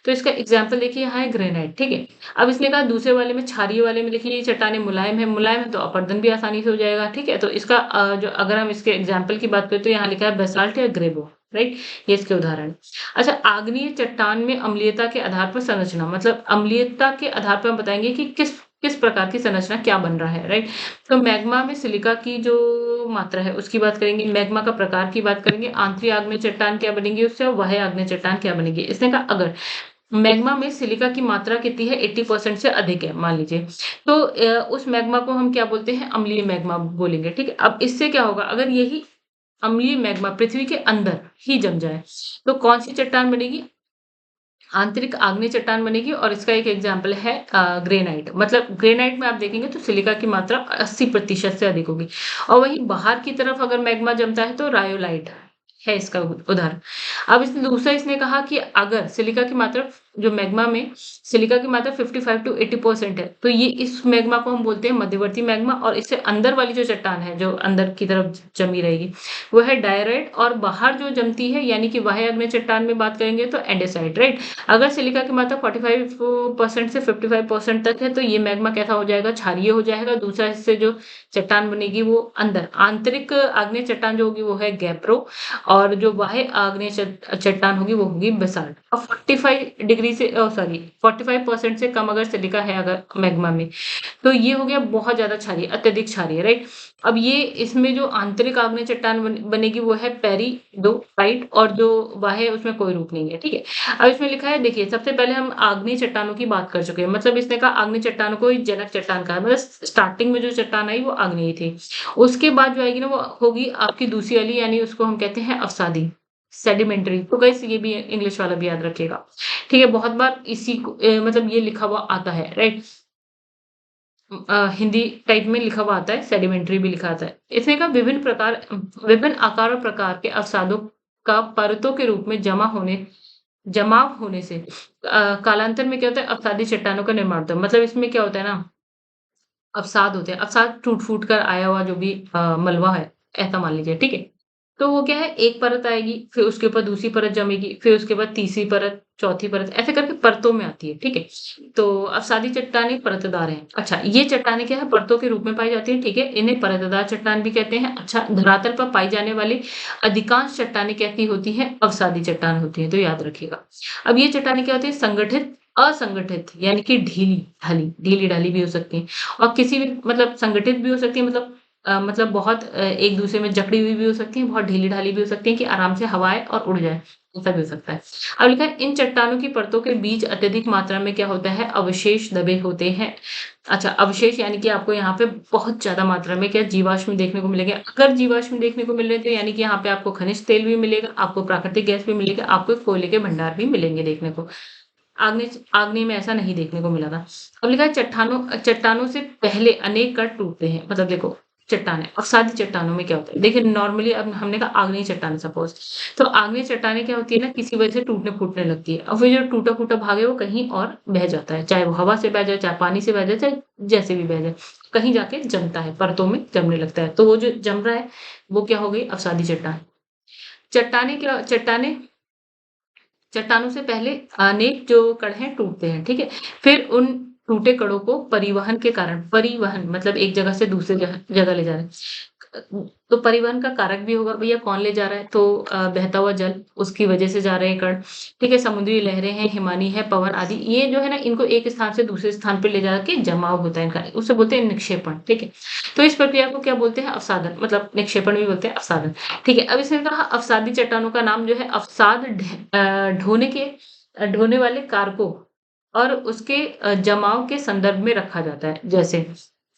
तो इसका एग्जाम्पल देखिए, यहाँ है ग्रेनाइट। ठीक है, अब इसने कहा दूसरे वाले में, क्षारीय वाले में देखिए ये चट्टानें मुलायम है। मुलायम है तो अपरदन भी आसानी से हो जाएगा। ठीक है, तो इसका जो अगर हम इसके एग्जाम्पल की बात करें तो यहाँ लिखा है बेसाल्ट या ग्रेबो। राइट, ये इसके उदाहरण। अच्छा, आग्नेय चट्टान में अम्लीयता के आधार पर संरचना, मतलब अम्लीयता के आधार पर हम बताएंगे कि किस किस प्रकार की संरचना क्या बन रहा है। राइट, तो मैग्मा में सिलिका की जो मात्रा है उसकी बात करेंगे, मैग्मा का प्रकार की बात करेंगे, आंतरिक आग्नेय चट्टान क्या बनेगी उससे, और बाह्य आग्नेय चट्टान क्या बनेगी। इसने कहा अगर मैग्मा में सिलिका की मात्रा कितनी है, 80% से अधिक है मान लीजिए, तो उस मैग्मा को हम क्या बोलते हैं, अम्लीय मैग्मा बोलेंगे। ठीक है, अब इससे क्या होगा, अगर यही अम्लीय मैग्मा पृथ्वी के अंदर ही जम जाए तो कौन सी चट्टान बनेगी, आंतरिक आग्नेय चट्टान बनेगी। और इसका एक एग्जाम्पल है ग्रेनाइट। मतलब ग्रेनाइट में आप देखेंगे तो सिलिका की मात्रा 80% से अधिक होगी। और वहीं बाहर की तरफ अगर मैग्मा जमता है तो रायोलाइट है इसका उदाहरण। अब इसने दूसरा इसने कहा कि अगर सिलिका की मात्रा, जो मैग्मा में सिलिका की मात्रा 55 टू 80% है, तो ये इस मैग्मा को हम बोलते हैं मध्यवर्ती मैग्मा। और इससे अंदर वाली जो चट्टान है, जो अंदर की तरफ जमी रहेगी, वो है डायराइट। और बाहर जो जमती है, यानी कि बाह्य आग्नेय चट्टान में बात करेंगे तो एंडेसाइट। राइट, अगर सिलिका की मात्रा 45% से 55% तक है तो ये मैग्मा कैसा हो जाएगा, क्षारीय हो जाएगा। दूसरा इससे जो चट्टान बनेगी वो अंदर आंतरिक आग्नेय चट्टान जो होगी वो है गैप्रो, और जो बाह्य आग्नेय चट्टान होगी वो होगी बेसाल्ट। और 45% से कम अगर सिलिका है अगर मैग्मा में, तो ये हो गया बहुत ज्यादा क्षारीय, अत्यधिक क्षारीय। राइट, अब ये इसमें जो आंतरिक आग्नेय चट्टान बनेगी वो है पेरिडोटाइट, और जो बाह्य उसमें कोई रूप नहीं है। ठीक है, अब इसमें लिखा है, देखिए सबसे पहले हम आग्नेय चट्टानों की बात कर चुके हैं। मतलब इसने कहा आग्नेय चट्टानों को ही जनक चट्टान कहा, मतलब स्टार्टिंग में जो चट्टान आई वो आग्नेय थी। उसके बाद जो आएगी ना वो होगी आपकी दूसरी वाली, यानी उसको हम कहते हैं अवसादी, सेडिमेंट्री। तो गाइस ये भी इंग्लिश वाला भी याद रखिएगा। ठीक है, बहुत बार इसी को मतलब ये लिखा हुआ आता है। राइट, हिंदी टाइप में लिखा हुआ आता है, सेडिमेंट्री भी लिखा आता है। इसने कहा विभिन्न आकार और प्रकार के अवसादों का परतों के रूप में जमाव होने से कालांतर में क्या होता है, अवसादी चट्टानों का निर्माण होता है। मतलब इसमें क्या होता है ना, अवसाद होते हैं। अवसाद टूट-फूट कर आया हुआ जो भी मलबा है, ऐसा मान लीजिए। ठीक है? तो वो क्या है, एक परत आएगी, फिर उसके ऊपर दूसरी परत जमेगी, फिर उसके बाद तीसरी परत, चौथी परत, ऐसे करके परतों में आती है। ठीक है? तो अवसादी चट्टानें परतदार हैं। अच्छा, ये चट्टानें क्या है, परतों के रूप में पाई जाती हैं। ठीक है? इन्हें परतदार चट्टान भी कहते हैं। अच्छा, धरातल पर पाई जाने वाली अधिकांश चट्टानें कैसी होती हैं, अवसादी चट्टान होती हैं, तो याद रखिएगा। अब ये चट्टानें क्या होती है, संगठित, असंगठित, यानी कि ढीली-ढाली भी हो सकती हैं। और किसी भी मतलब संगठित भी हो सकती है, मतलब मतलब बहुत एक दूसरे में जकड़ी हुई भी हो सकती हैं, बहुत ढीली-ढाली भी हो सकती हैं कि आराम से हवा आए और उड़ जाए, ऐसा भी हो सकता है। अब लिखा है इन चट्टानों की परतों के बीच अत्यधिक मात्रा में क्या होता है, अवशेष दबे होते हैं। अच्छा, अवशेष यानी कि आपको यहाँ पे बहुत ज़्यादा मात्रा में क्या जीवाश्म देखने को मिलेंगे। अगर जीवाश्म देखने को मिल रहे थे, यानी कि यहाँ पे आपको खनिज तेल भी मिलेगा, आपको प्राकृतिक गैस भी मिलेगा, आपको कोयले के भंडार भी मिलेंगे देखने को। आग्नेय में ऐसा नहीं देखने को मिला था। अब लिखा है चट्टानों से पहले अनेक कण टूटते हैं। मतलब देखो, चट्टानें, अवसादी चट्टानों में क्या होता है, देखिए नॉर्मली अब हमने कहा आग्नेय चट्टानें सपोज, तो आग्नेय चट्टानें क्या होती है ना, किसी वजह से टूटने फूटने लगती है। और फिर जो टूटा फूटा भाग है वो कहीं और बह जाता है, चाहे वो हवा से बह जाए, चाहे पानी से बह जाए, चाहे जैसे भी बह जाए, कहीं जाके जमता है, परतों में जमने लगता है। तो वो जो जम रहा है वो क्या हो गई, अवसादी चट्टान। चट्टानों से पहले अनेक जो कण हैं टूटते हैं। ठीक है? फिर उन टूटे कणों को परिवहन मतलब एक जगह से दूसरे जगह ले जाना। तो परिवहन का कारक भी होगा, भैया कौन ले जा रहा है, तो बहता हुआ जल, उसकी वजह से जा रहे हैं कण। ठीक है? समुद्री लहरें हैं, हिमानी है, पवन आदि, ये जो है ना, इनको एक स्थान से दूसरे स्थान पे ले जाके जमाव होता है इनका, उसे बोलते हैं निक्षेपण। ठीक है? तो इस प्रक्रिया को क्या बोलते हैं, अवसादन, मतलब निक्षेपण भी बोलते हैं, अवसादन। ठीक है? अब इसने कहा अवसादी चट्टानों का नाम जो है ढोने वाले कारकों और उसके जमाव के संदर्भ में रखा जाता है। जैसे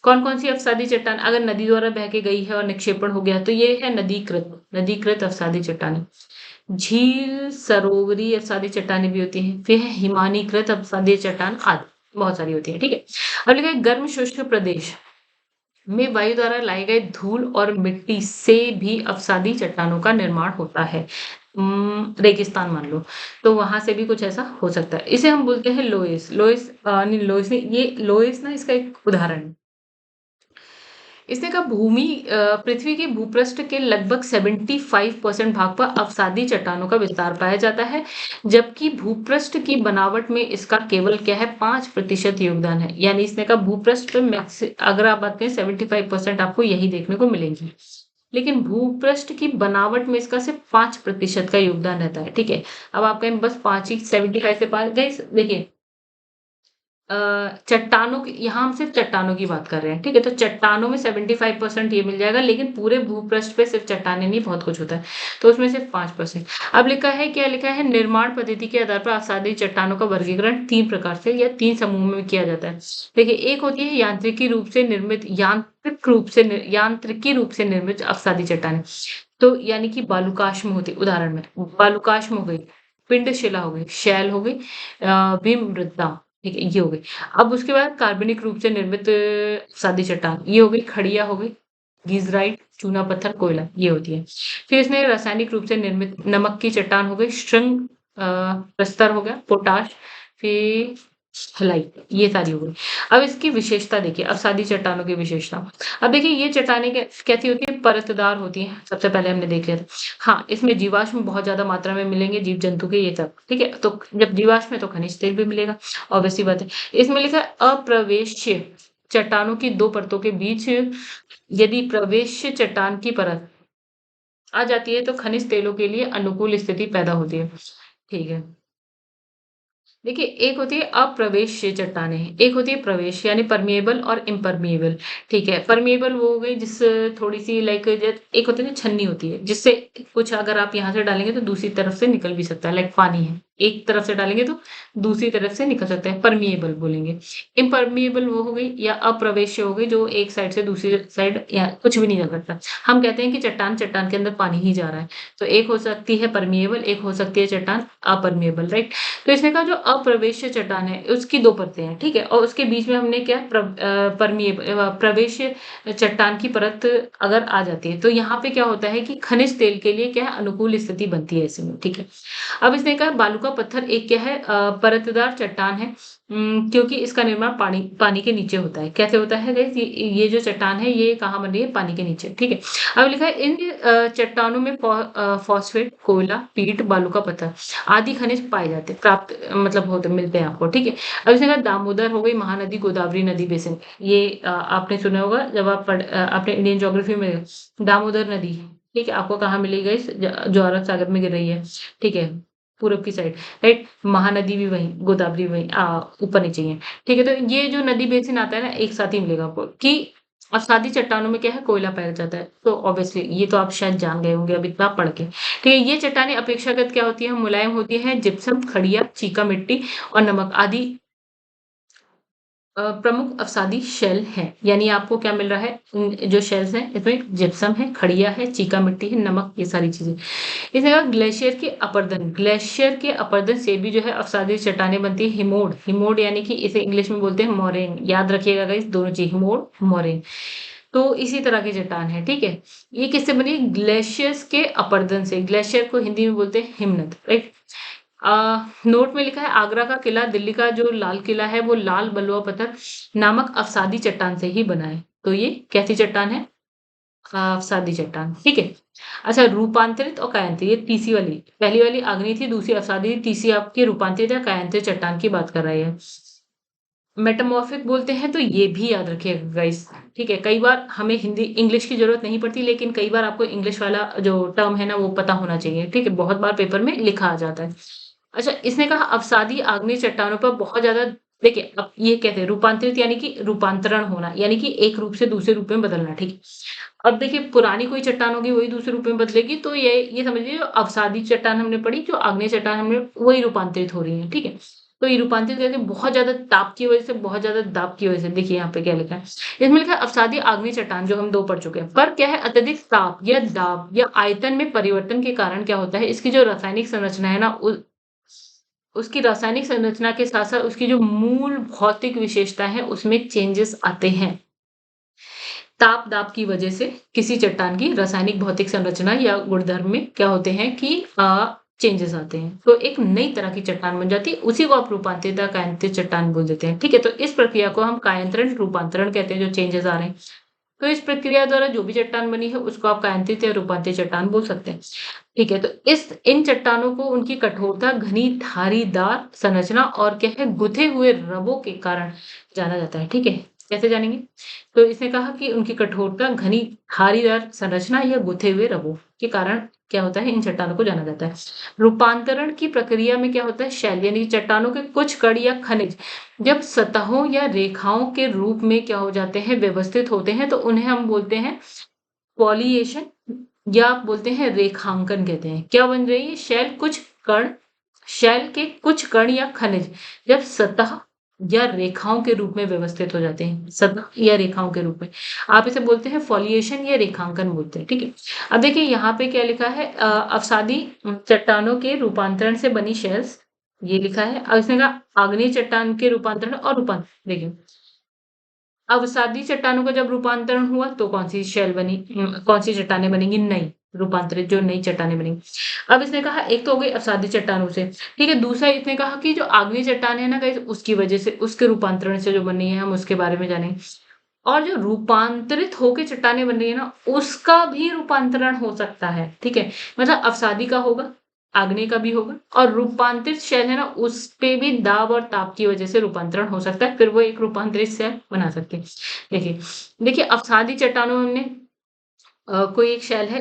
कौन-कौन सी अवसादी चट्टान अगर नदी द्वारा बह के गई है और निक्षेपण हो गया तो ये है नदीकृत अवसादी चट्टानें। झील, सरोवरी अवसादी चट्टानें भी होती हैं, फिर है हिमानीकृत अवसादी चट्टान आदि, बहुत सारी होती है, ठीक है? अब लिखा है गर्म शुष्क प्रदेश में वायु द्वारा लाए गए धूल और मिट्टी से भी अवसादी चट्टानों का निर्माण होता है। रेगिस्तान मान लो, तो वहां से भी कुछ ऐसा हो सकता है। इसे हम बोलते हैं लोएस। नहीं लोएस नहीं, ये लोएस ना इसका एक उदाहरण है। इसने कहा पृथ्वी के भूपृष्ठ के लगभग 75% भाग पर अवसादी चट्टानों का विस्तार पाया जाता है, जबकि भूपृष्ठ की बनावट में इसका केवल क्या है 5% योगदान है। यानी इसने कहा भूपृष्ठ पे अगर आप बात करें 75% आपको यही देखने को मिलेंगी, लेकिन भूपृष्ठ की बनावट में इसका सिर्फ 5% का योगदान रहता है। ठीक है, अब आप कहें बस 5 ही 75 से 5 गए। देखिए चट्टानों की, यहाँ हम सिर्फ चट्टानों की बात कर रहे हैं, ठीक है? तो चट्टानों में 75% ये मिल जाएगा, लेकिन पूरे भूपृष्ठ पे सिर्फ चट्टानें नहीं, बहुत कुछ होता है, तो उसमें सिर्फ 5%। अब लिखा है, क्या लिखा है, निर्माण पद्धति के आधार पर अवसादी चट्टानों का वर्गीकरण 3 प्रकार से या 3 समूह में किया जाता है। देखिए, एक होती है यांत्रिकी रूप से निर्मित अवसादी चट्टानें, तो यानी कि बालुकाश्म होती, उदाहरण में बालुकाश्म हो गई, पिंडशिला हो गई, शैल हो गई, भीम मृदा, ठीक है, ये हो गई। अब उसके बाद कार्बनिक रूप से निर्मित सादी चट्टान, ये हो गई, खड़िया हो गई, गीजराइट, चूना पत्थर, कोयला, ये होती है। फिर इसमें रासायनिक रूप से निर्मित नमक की चट्टान हो गई, श्रृंग प्रस्तर हो गया, पोटाश, फिर हलाइट, ये सारी हो गई। अब इसकी विशेषता देखिए, अवसादी चट्टानों की विशेषता। अब देखिए ये चट्टानें कैसी होती है, परतदार होती हैं, सबसे पहले हमने देख लिया था। हाँ, इसमें जीवाश्म बहुत ज्यादा मात्रा में मिलेंगे, जीव जंतु के, ये सब, ठीक है? तो जब जीवाश्म है तो खनिज तेल भी मिलेगा, ऑब्वियसली बात है। इसमें लिखा है अप्रवेश्य चट्टानों की 2 परतों के बीच यदि प्रवेश्य चट्टान की परत आ जाती है तो खनिज तेलों के लिए अनुकूल स्थिति पैदा होती है। ठीक है, देखिए एक होती है अप्रवेश्य चट्टानें, एक होती है प्रवेश, यानी परमिएबल और इम्परमिएबल। ठीक है, परमिएबल वो हो गई जिस थोड़ी सी लाइक, एक होती है ना छन्नी होती है, जिससे कुछ अगर आप यहाँ से डालेंगे तो दूसरी तरफ से निकल भी सकता है, लाइक पानी है, एक तरफ से डालेंगे तो दूसरी तरफ से निकल सकता है, परमिएबल बोलेंगे। इम्परमिएबल वो हो गई या अप्रवेश्य हो गई जो एक साइड से दूसरी साइड या कुछ भी नहीं जा सकता। हम कहते हैं कि चट्टान के अंदर पानी ही जा रहा है, तो एक हो सकती है परमिएबल, एक हो सकती है चट्टान अपर्मिएबल, राइट? तो इसने कहा जो अप्रवेश्य चट्टान है उसकी 2 परतें हैं, ठीक है? और उसके बीच में हमने क्या प्रवेश चट्टान की परत अगर आ जाती है तो यहाँ पे क्या होता है कि खनिज तेल के लिए क्या है, अनुकूल स्थिति बनती है ऐसे में, ठीक है? अब इसने कहा बालू का पत्थर एक क्या है, परतदार चट्टान है, क्योंकि इसका निर्माण पानी पानी के नीचे होता है। कैसे होता है गाइस, ये जो चट्टान है ये कहाँ बन रही है, पानी के नीचे, ठीक है? अब लिखा है इन चट्टानों में फॉस्फेट, कोयला, पीट, बालू का पत्थर आदि खनिज पाए जाते हैं, प्राप्त मतलब होते मिलते हैं आपको, ठीक है? अब इसने कहा दामोदर हो गई, महानदी, गोदावरी नदी बेसिन, ये आपने सुना होगा जब आप आपने इंडियन ज्योग्राफी में, दामोदर नदी, ठीक है, आपको कहाँ मिलेगी गाइस, जो अरब सागर में गिर रही है, ठीक है, पूरब की साइड, राइट? महानदी भी वहीं, गोदावरी भी वहीं, ऊपर नीचे ही है, ठीक है? तो ये जो नदी बेसिन आता है ना, एक साथ ही मिलेगा आपको कि अवसादी चट्टानों में क्या है, कोयला पाया जाता है, तो ऑब्वियसली ये तो आप शायद जान गए होंगे अब इतना पढ़ के, ठीक है? ये चट्टानें अपेक्षाकृत क्या होती है, मुलायम होती है, जिप्सम, खड़िया, चीका मिट्टी और नमक आदि प्रमुख अवसादी शेल हैं। यानी आपको क्या मिल रहा है, जो शेल्स हैं इसमें जिप्सम है, खड़िया है, चीका मिट्टी है, नमक, ये सारी चीजें। इसके बाद ग्लेशियर के अपरदन से भी जो है अवसादी चट्टानें बनती है, हिमोड यानी कि इसे इंग्लिश में बोलते हैं मोरेन, याद रखिएगा गाइस दोनों चीज, हिमोड, मोरेन, तो इसी तरह की चट्टान है, ठीक है? ये किससे बनी, ग्लेशियर्स के अपरदन से, ग्लेशियर को हिंदी में बोलते हैं हिमनद, राइट? नोट में लिखा है आगरा का किला, दिल्ली का जो लाल किला है वो लाल बलुआ पत्थर नामक अवसादी चट्टान से ही बना है। तो ये कैसी चट्टान है, अवसादी चट्टान, ठीक है? अच्छा, रूपांतरित और कायांतरित, ये तीसरी वाली, पहली वाली आग्नेय थी, दूसरी अवसादी, तीसरी आपकी रूपांतरित या कायांतरित चट्टान की बात कर रही है। मेटामॉर्फिक बोलते हैं, तो ये भी याद रखिएगा गाइस, ठीक है? कई बार हमें हिंदी इंग्लिश की जरूरत नहीं पड़ती, लेकिन कई बार आपको इंग्लिश वाला जो टर्म है ना वो पता होना चाहिए, ठीक है? बहुत बार पेपर में लिखा आ जाता है। अच्छा, इसने कहा अवसादी आग्नेय चट्टानों पर बहुत ज्यादा, देखिए अब ये कहते हैं रूपांतरित यानी कि रूपांतरण होना, यानी कि एक रूप से दूसरे रूप में बदलना, ठीक है? अब देखिए पुरानी कोई चट्टान होगी वही दूसरे रूप में बदलेगी, तो ये समझ लीजिए अवसादी चट्टान हमने पढ़ी, जो आग्नेय चट्टान हमने वही रूपांतरित हो रही है, ठीक है? तो ये रूपांतरित करके बहुत ज़्यादा ताप की वजह से, बहुत ज़्यादा दाब की वजह से, देखिए यहाँ पे क्या लिखा है? इसमें लिखा है अवसादी आग्नेय चट्टान, जो हम 2 पढ़ चुके हैं। पर क्या है, अत्यधिक ताप या दाब या आयतन में परिवर्तन के कारण क्या होता है, इसकी जो रासायनिक संरचना है ना, उसकी रासायनिक संरचना के साथ-साथ उसकी जो मूल भौतिक विशेषता है, उसमें चेंजेस आते हैं। ताप-दाब की वजह से किसी चट्टान की रासायनिक भौतिक संरचना या गुणधर्म में क्या होते हैं कि चेंजेस आते हैं। तो एक नई तरह की चट्टान बन जाती है, उसी को आप रूपांतरित या कायांतरित चट्टान बोल देते हैं। ठीक है? तो इस प्रक्रिया को हम कायांतरण, रूपांतरण कहते हैं, जो चेंजेस आ रहे हैं। तो इस प्रक्रिया द्वारा जो भी चट्टान बनी है, उसको आप कायांतरित या रूपांतरित चट्टान बोल सकते हैं। ठीक है? तो इन चट्टानों को उनकी कठोरता, घनी धारीदार संरचना और क्या है, गुथे हुए रवों के कारण जाना जाता है। ठीक है? कैसे जानेंगे? तो इसने कहा कि उनकी कठोरता, घनी धारीदार संरचना या गुथे हुए रवों के कारण क्या होता है, इन चट्टानों को जाना जाता है। रूपांतरण की प्रक्रिया में क्या होता है, शैल यानी चट्टानों के कुछ कण या खनिज जब सतहों या रेखाओं के रूप में क्या हो जाते हैं, व्यवस्थित होते हैं, तो उन्हें हम बोलते हैं पॉलिएशन या आप बोलते हैं रेखांकन कहते हैं। क्या बन रही है? शैल के कुछ कण या खनिज जब सतह या रेखाओं के रूप में व्यवस्थित हो जाते हैं, सतह या रेखाओं के रूप में, आप इसे बोलते हैं फॉलिएशन या रेखांकन बोलते हैं। ठीक है? अब देखिए यहाँ पे क्या लिखा है, अवसादी चट्टानों के रूपांतरण से बनी शेल्स, ये लिखा है। अब इसने कहा आग्नेय चट्टान के रूपांतरण और देखिए, अवसादी चट्टानों का जब रूपांतरण हुआ तो कौन-सी शेल बनी, कौन-सी चट्टानें बनेंगी? नई, रूपांतरित जो नई चट्टानें बनेंगी। अब इसने कहा एक तो हो गई अवसादी चट्टानों से, ठीक है? दूसरा इसने कहा कि जो आग्नेय चट्टान है ना गाइस, उसकी वजह से, उसके रूपांतरण से जो बनी है, हम उसके बारे में जानेंगे। और जो रूपांतरित होके चट्टानें बन रही है ना, उसका भी रूपांतरण हो सकता है। ठीक है? मतलब अवसादी का होगा, आग्नेय का भी होगा, और रूपांतरित शेल है ना, उसपे भी दाब और ताप की वजह से रूपांतरण हो सकता है, फिर वो एक रूपांतरित शेल बना सकते हैं। देखिए, देखिए अवसादी चट्टानों में कोई एक शेल है,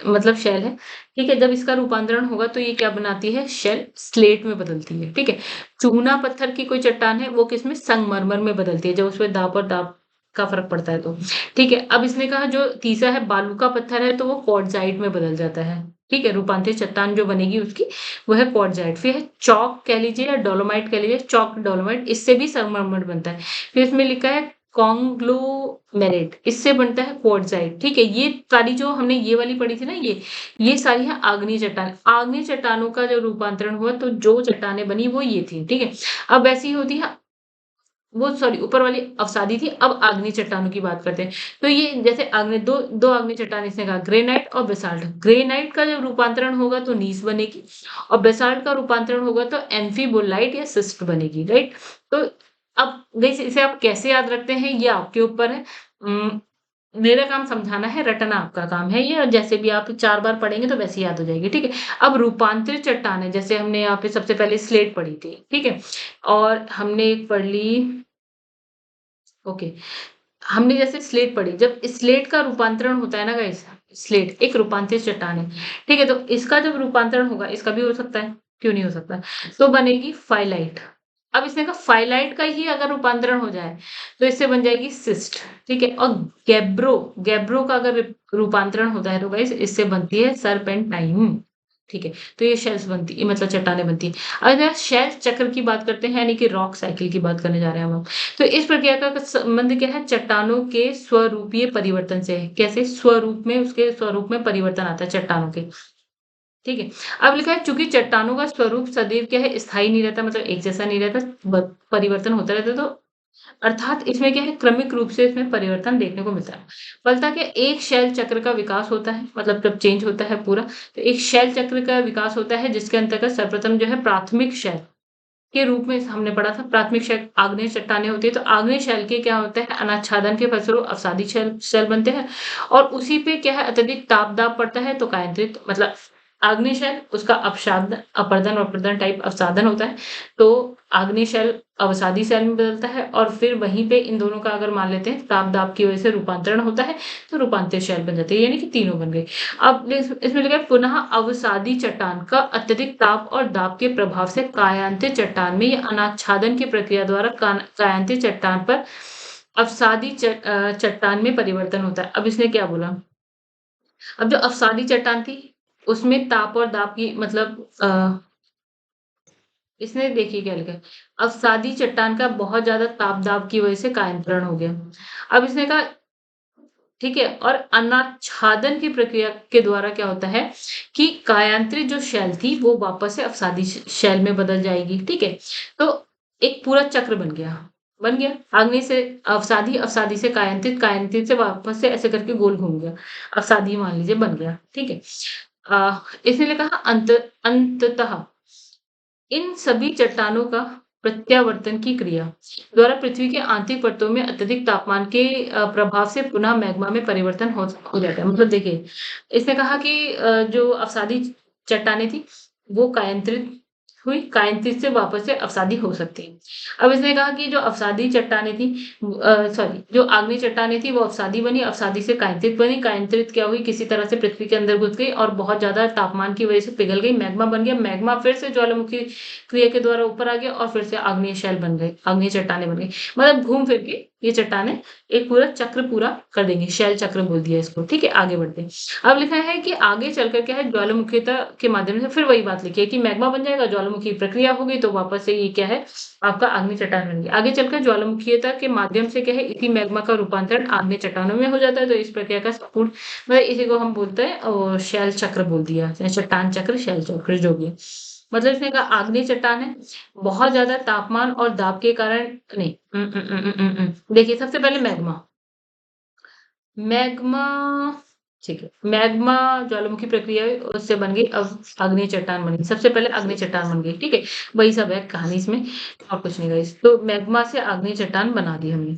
मतलब शेल है, ठीक है? जब इसका रूपांतरण होगा तो ये क्या बनाती है, शेल स्लेट में बदलती है। ठीक है? चूना पत्थर की कोई चट्टान है, वो किसमें, संगमरमर में बदलती है, जब उसमें दाब और दाब का फ़र्क पड़ता है तो। ठीक है? अब इसने कहा जो तीसरा है, बालू का पत्थर है, तो वो क्वार्टज़ाइट में बदल जाता है। ठीक है? रूपांतरित चट्टान जो बनेगी उसकी, वो है क्वार्टज़ाइट। फिर है चॉक कह लीजिए या डोलोमाइट कह लीजिए, चॉक डोलोमाइट, इससे भी संगमरमर बनता है। फिर इसमें लिखा है कॉन्ग्लोमेरेट, इससे बनता है क्वार्टज़ाइट। ठीक है? ये सारी जो हमने ये वाली पढ़ी थी ना, ये सारी है आग्नेय चट्टान। आग्नेय चट्टानों का जब रूपांतरण हुआ तो जो चट्टानें बनी वो ये थी। ठीक है? अब वैसी ही होती है, वो सॉरी ऊपर वाली अवसादी थी, अब आग्नेय चट्टानों की बात करते हैं। तो ये जैसे आग्नेय, दो आग्नेय चट्टान इसने कहा, ग्रेनाइट और बेसाल्ट। ग्रेनाइट का जब रूपांतरण होगा तो नीस बनेगी, और बेसाल्ट का रूपांतरण होगा तो एम्फीबोलाइट या सिस्ट बनेगी, राइट? तो अब गाइस इसे आप कैसे याद रखते हैं, ये आपके ऊपर है। मेरा काम समझाना है, रटना आपका काम है ये, और जैसे भी आप 4 बार पढ़ेंगे तो वैसे ही याद हो जाएगी, ठीक है? अब रूपांतरित चट्टानें, जैसे हमने यहाँ पे सबसे पहले स्लेट पढ़ी थी, ठीक है? और हमने एक पढ़ ली, ओके, हमने जैसे स्लेट पढ़ी, जब स्लेट का रूपांतरण होता है ना गाइस, स्लेट एक रूपांतरित चट्टान है, ठीक है? तो इसका जब रूपांतरण होगा, इसका भी हो सकता है, क्यों नहीं हो सकता? तो बनेगी फाइलाइट। अब इसने कहा फाइलाइट का ही अगर रूपांतरण हो जाए, तो इससे बन जाएगी सिस्ट, ठीक है? और गैब्रो का अगर रूपांतरण होता है तो गाइस इससे बनती है सर्पेंटाइन, ठीक है? तो ये शेल्स बनती है, मतलब चट्टानें बनती हैं। अगर शेल चक्र की बात करते हैं, यानी कि रॉक साइकिल की बात करने जा रहे हैं हम। तो इस प्रक्रिया का संबंध क्या है, चट्टानों के स्वरूपीय परिवर्तन से है। कैसे? स्वरूप में, उसके स्वरूप में परिवर्तन आता है चट्टानों के, ठीक है? अब लिखा है चूंकि चट्टानों का स्वरूप सदैव क्या है, स्थायी नहीं रहता, मतलब एक जैसा नहीं रहता, परिवर्तन होता रहता है, तो अर्थात इसमें क्या है, क्रमिक रूप से इसमें परिवर्तन देखने को मिलता है। फलतः क्या, एक शैल चक्र का विकास होता है, मतलब जब चेंज होता है पूरा, तो एक शैल चक्र का विकास होता है, जिसके अंतर्गत सर्वप्रथम जो है प्राथमिक शैल के रूप में हमने पढ़ा था, प्राथमिक शैल आग्नेय चट्टानें होती है, तो आग्नेय शैल के क्या होता है, अनाच्छादन के फलस्वरूप अवसादी शैल शैल बनते हैं, और उसी पे क्या है, अत्यधिक ताप दाब पड़ता है, तो कायांतरित, मतलब आग्नेय शैल, उसका अपसादन, अपर्दन और प्रदन टाइप अवसादन होता है, तो आग्नेय शैल अवसादी शैल में बदलता है, और फिर वहीं पे इन दोनों का अगर मान लेते हैं ताप दाब की वजह से रूपांतरण होता है, तो रूपांतरित शैल बन जाती है, यानी कि तीनों बन गई। अब इसमें लिखा है पुनः अवसादी चट्टान का अत्यधिक ताप और दाब के प्रभाव से कायांतित चट्टान में या अनाच्छादन की प्रक्रिया द्वारा कायांतित चट्टान पर अवसादी चट्टान में परिवर्तन होता है। अब इसने क्या बोला, अब जो अवसादी चट्टान थी, उसमें ताप और दाब की, मतलब इसने देखिए क्या लिखा है, अवसादी चट्टान का बहुत ज़्यादा ताप-दाब की वजह से कायांतरण हो गया। अब इसने कहा ठीक है, और अनाच्छादन की प्रक्रिया के द्वारा क्या होता है कि कायांतरित जो शैल थी वो वापस से अवसादी शैल में बदल जाएगी, ठीक है? तो एक पूरा चक्र बन गया। आग्नेय से अवसादी, अवसादी से कायांतित, कायांतित से वापस से ऐसे करके गोल घूम गया। अवसादी मान लीजिए बन गया, ठीक है? इसने कहा अंततः इन सभी चट्टानों का प्रत्यावर्तन की क्रिया द्वारा पृथ्वी के आंतरिक परतों में अत्यधिक तापमान के प्रभाव से पुनः मैग्मा में परिवर्तन हो जाता है। मतलब देखिए, इसने कहा कि जो अवसादी चट्टानें थी, वो कायांतरित हुई, कायांतरित से वापस से अवसादी हो सकती है। अब इसने कहा कि जो अवसादी चट्टानें थी सॉरी जो आग्नेय चट्टानें थी वो अवसादी बनी, अवसादी से कायांतरित बनी, कायांतरित क्या हुई किसी तरह से पृथ्वी के अंदर घुस गई और बहुत ज़्यादा तापमान की वजह से पिघल गई, मैग्मा बन गया, मैग्मा फिर से ज्वालामुखी क्रिया के द्वारा ऊपर आ गया और फिर से आग्नेय शैल बन गए, आग्नेय चट्टानें बन गई। मतलब घूम फिर के ये चट्टानें एक पूरा चक्र पूरा कर देंगी, शैल चक्र बोल दिया इसको, ठीक है? आगे बढ़ते हैं। अब लिखा है कि आगे चलकर क्या है ज्वालामुखीता के माध्यम से फिर वही बात लिखी है कि मैग्मा बन जाएगा, ज्वालामुखी प्रक्रिया होगी तो वापस से ये क्या है आपका आग्नेय चट्टान बन गई। आगे चलकर ज्वालामुखीयता के माध्यम से क्या है इसी मैग्मा का रूपांतरण आग्नेय चट्टानों में हो जाता है, तो इस प्रक्रिया का संपूर्ण मतलब इसी को हम बोलते हैं शैल चक्र बोल दिया, चट्टान चक्र, शैल चक्र जो भी है। मतलब इसने कहा आग्नेय चट्टान है, बहुत ज़्यादा तापमान और दाब के कारण नहीं देखिए सबसे पहले मैग्मा, मैग्मा ठीक है, मैग्मा ज्वालामुखी प्रक्रिया उससे बन गई, अब आग्नेय चट्टान बन गई। सबसे पहले आग्नेय चट्टान बन गई, ठीक है? वही सब है कहानी इसमें और कुछ नहीं गाइस। तो मैग्मा से आग्नेय चट्टान बना दी हमने,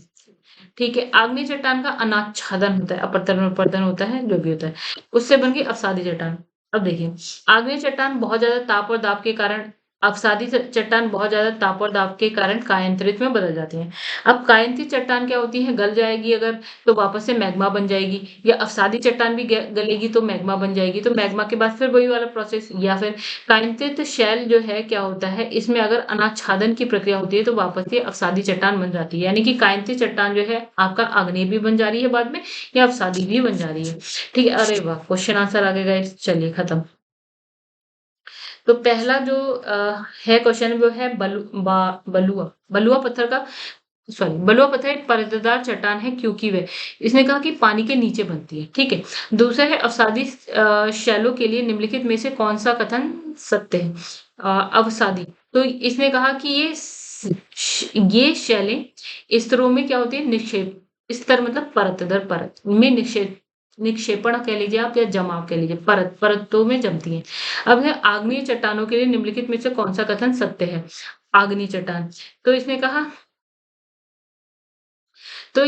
ठीक है? आग्नेय चट्टान का अनाच्छादन होता है, अपरदन अपरदन होता है, जो भी होता है, उससे बन गई अवसादी चट्टान। अब देखिए, आग्नेय चट्टान बहुत ज़्यादा ताप और दाब के कारण अवसादी चट्टान बहुत ज़्यादा ताप और दाब के कारण कायांतरित में बदल जाती है। अब कायांतित चट्टान क्या होती है, गल जाएगी अगर तो वापस से मैग्मा बन जाएगी, या अवसादी चट्टान भी गलेगी तो मैग्मा बन जाएगी, तो मैग्मा के बाद फिर वही वाला प्रोसेस, या फिर कायांतित शैल जो है क्या होता है इसमें अगर अनाच्छादन की प्रक्रिया होती है तो वापस से अवसादी चट्टान बन जाती है, यानी कि कायांतित चट्टान जो है आपका आग्नेय भी बन जा रही है बाद में या अवसादी भी बन जा रही है, ठीक है? अरे वाह, क्वेश्चन आंसर आ गए गाइस, चलिए खत्म। तो पहला जो है क्वेश्चन वो है बलुआ बलुआ पत्थर का सॉरी बलुआ पत्थर एक परतदार चट्टान है क्योंकि वे इसने कहा कि पानी के नीचे बनती है, ठीक है? दूसरा है अवसादी शैलों के लिए निम्नलिखित में से कौन सा कथन सत्य है? अवसादी, तो इसने कहा कि ये शैलें स्तरों में क्या होती है निक्षेप, स्तर मतलब परत दर परत में निक्षेपण कह लीजिए आप या जमाव कह लीजिए, परतों में जमती हैं। अब है आग्नेय चट्टानों के लिए निम्नलिखित में से कौन सा कथन सत्य है? आग्नेय चट्टान, तो इसने कहा तो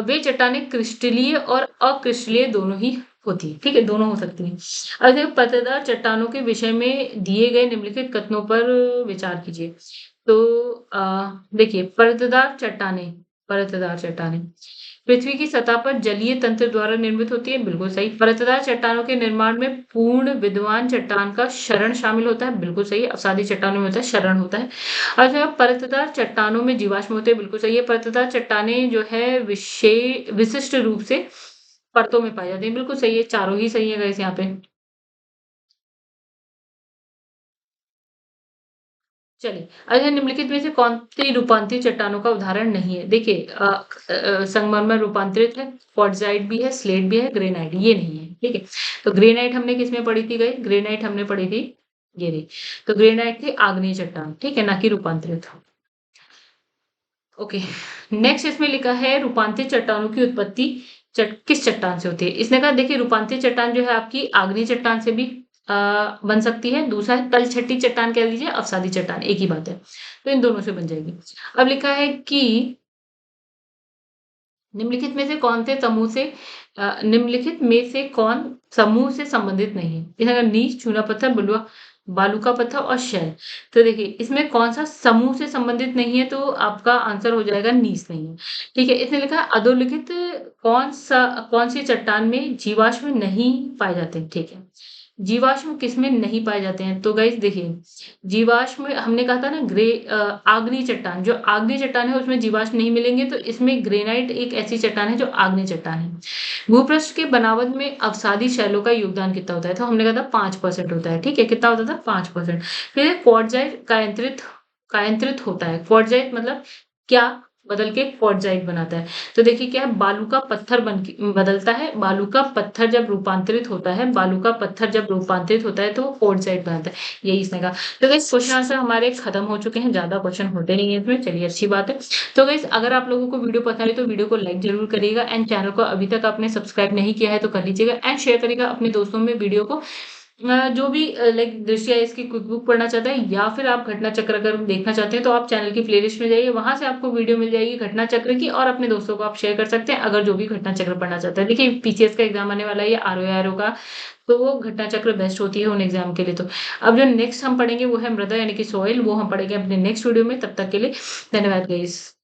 वे चट्टानें क्रिस्टलीय और अक्रिस्टलीय दोनों ही होती है, ठीक है? दोनों हो सकती हैं। अब देखो परतदार चट्टानों के विषय में दिए गए निम्नलिखित कथनों पर विचार कीजिए। तो देखिए परतदार चट्टानें पृथ्वी की सतह पर जलीय तंत्र द्वारा निर्मित होती है, बिल्कुल सही। परतदार चट्टानों के निर्माण में पूर्ण विद्वान चट्टान का क्षरण शामिल होता है, बिल्कुल सही। अवसादी चट्टानों में होता है क्षरण होता है। अच्छा, परतदार चट्टानों में जीवाश्म होते हैं, बिल्कुल सही है। परतदार चट्टानें जो है विशिष्ट रूप से परतों में पाई जाती हैं, बिल्कुल सही है। चारों ही सही है गाइस यहाँ पे। चलिए, अच्छा निम्नलिखित में से कौन-सी रूपांतरित चट्टानों का उदाहरण नहीं है? देखिए संगमरमर रूपांतरित है, क्वार्टज़ाइट भी है, स्लेट भी है, ग्रेनाइट ये नहीं है, ठीक है? तो ग्रेनाइट हमने किसमें पढ़ी थी गाइस? ग्रेनाइट हमने पढ़ी थी ये रही। तो ग्रेनाइट थी आग्नेय चट्टान, ठीक है? ना कि रूपांतरित। ओके, नेक्स्ट इसमें लिखा है रूपांतरित चट्टानों की उत्पत्ति किस चट्टान से होती है? इसने कहा देखिए रूपांतरित चट्टान जो है आपकी आग्नेय चट्टान से भी बन सकती है। दूसरा है तलछटी चट्टान कह लीजिए, अवसादी चट्टान एक ही बात है। तो इन दोनों से बन जाएगी। अब लिखा है कि निम्नलिखित में से कौन से समूह से निम्नलिखित में से कौन समूह से संबंधित नहीं है? इसमें अगर नीच, चूना पत्थर, बालू का पत्थर और शैल। तो देखिए इसमें कौन-सा समूह से संबंधित नहीं है तो आपका आंसर हो जाएगा नीच नहीं है। ठीक है, इसने लिखा है अधोलिखित कौन-सी चट्टान में जीवाश्म नहीं पाए जाते हैं? ठीक है। जीवाश्म किसमें नहीं पाए जाते हैं? तो गाइस देखिए, जीवाश्म हमने कहा था ना आग्नेय चट्टान, जो आग्नेय चट्टान है उसमें जीवाश्म नहीं मिलेंगे, तो इसमें ग्रेनाइट एक ऐसी चट्टान है जो आग्नेय चट्टान है। भूपृष्ठ के बनावट में अवसादी शैलों का योगदान कितना होता है? तो हमने कहा था 5% होता है, ठीक है? कितना होता था? 5%। फिर क्वार्टजाइट कायांतरित होता है। क्वार्टजाइट मतलब क्या बदल के क्वार्टजाइट बनाता है? तो देखिए क्या है, बालू का पत्थर बदलता है, बालू का पत्थर जब रूपांतरित होता है, बालू का पत्थर जब रूपांतरित होता है तो वो क्वार्टजाइट बनाता है, यही इसने कहा। तो गाइस क्वेश्चन आंसर हमारे खत्म हो चुके हैं, ज्यादा क्वेश्चन होते नहीं है इसमें, चलिए अच्छी बात है। तो गाइस अगर आप लोगों को वीडियो पसंद है तो वीडियो को लाइक जरूर करिएगा, एंड चैनल को अभी तक आपने सब्सक्राइब नहीं किया है तो कर लीजिएगा, एंड शेयर करिएगा अपने दोस्तों में वीडियो को। जो भी लाइक दृश्य इसकी क्विक बुक पढ़ना चाहता है, या फिर आप घटना चक्र अगर देखना चाहते हैं तो आप चैनल की प्लेलिस्ट में जाइए, वहां से आपको वीडियो मिल जाएगी घटना चक्र की, और अपने दोस्तों को आप शेयर कर सकते हैं अगर जो भी घटना चक्र पढ़ना चाहता है। देखिए पीसीएस का एग्जाम आने वाला है, आरओ का, तो वो घटना चक्र बेस्ट होती है उन एग्जाम के लिए। तो अब जो नेक्स्ट हम पढ़ेंगे वो है मृदा यानी कि सॉइल, वो हम पढ़ेंगे अपने नेक्स्ट वीडियो में। तब तक के लिए धन्यवाद गाइस।